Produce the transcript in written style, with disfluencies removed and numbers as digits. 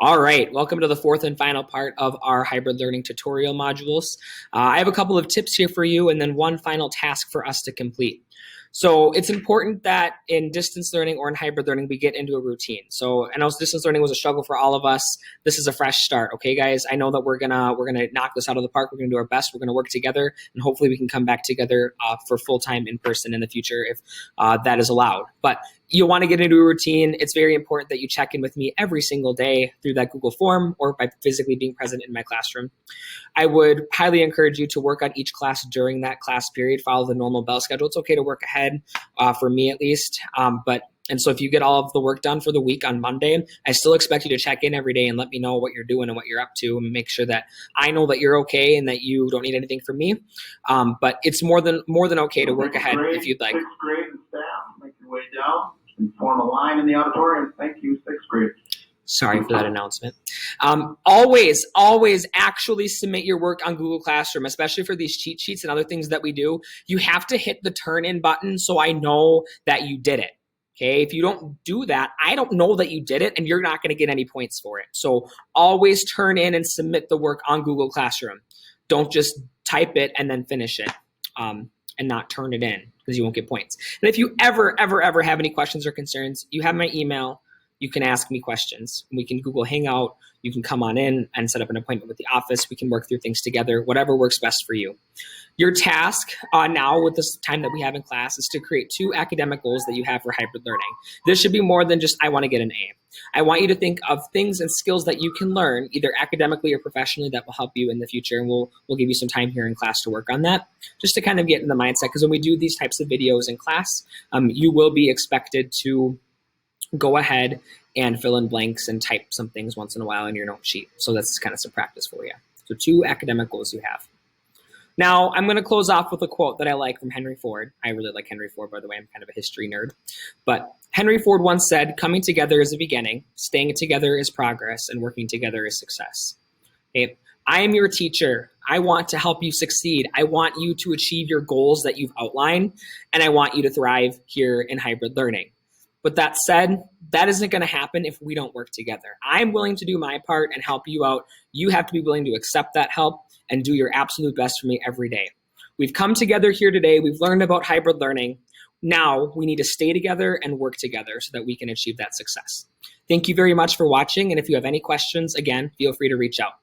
All right, welcome to the fourth and final part of our hybrid learning tutorial modules. I have a couple of tips here for you and then one final task for us to complete. So it's important that in distance learning or in hybrid learning, we get into a routine. So I know distance learning was a struggle for all of us. This is a fresh start, okay, guys? I know that we're gonna knock this out of the park. We're gonna do our best. We're gonna work together, and hopefully we can come back together for full time in person in the future if that is allowed. But you'll want to get into a routine. It's very important that you check in with me every single day through that Google form or by physically being present in my classroom. I would highly encourage you to work on each class during that class period. Follow the normal bell schedule. It's okay to work ahead, for me at least. And so if you get all of the work done for the week on Monday, I still expect you to check in every day and let me know what you're doing and what you're up to, and make sure that I know that you're okay and that you don't need anything from me. But it's more than okay to work ahead if you'd like. Sixth grade and staff, make your way down and form a line in the auditorium. Thank you, sixth grade. Sorry for that announcement. Always actually submit your work on Google Classroom, especially for these cheat sheets and other things that we do. You have to hit the turn in button so I know that you did it. Okay, if you don't do that, I don't know that you did it and you're not going to get any points for it. So always turn in and submit the work on Google Classroom. Don't just type it and then finish it and not turn it in, because you won't get points. And if you ever have any questions or concerns, you have my email. You can ask me questions. We can Google Hangout. You can come on in and set up an appointment with the office. We can work through things together, whatever works best for you. Your task now with this time that we have in class is to create 2 academic goals that you have for hybrid learning. This should be more than just, I want to get an A. I want you to think of things and skills that you can learn either academically or professionally that will help you in the future. And we'll give you some time here in class to work on that, just to kind of get in the mindset. Because when we do these types of videos in class, you will be expected to go ahead and fill in blanks and type some things once in a while in your note sheet. So that's kind of some practice for you. So 2 academic goals you have. Now, I'm going to close off with a quote that I like from Henry Ford. I really like Henry Ford, by the way. I'm kind of a history nerd. But Henry Ford once said, "Coming together is a beginning, staying together is progress, and working together is success." Okay? I am your teacher. I want to help you succeed. I want you to achieve your goals that you've outlined, and I want you to thrive here in hybrid learning. But that said, that isn't going to happen if we don't work together. I'm willing to do my part and help you out. You have to be willing to accept that help and do your absolute best for me every day. We've come together here today. We've learned about hybrid learning. Now we need to stay together and work together so that we can achieve that success. Thank you very much for watching. And if you have any questions, again, feel free to reach out.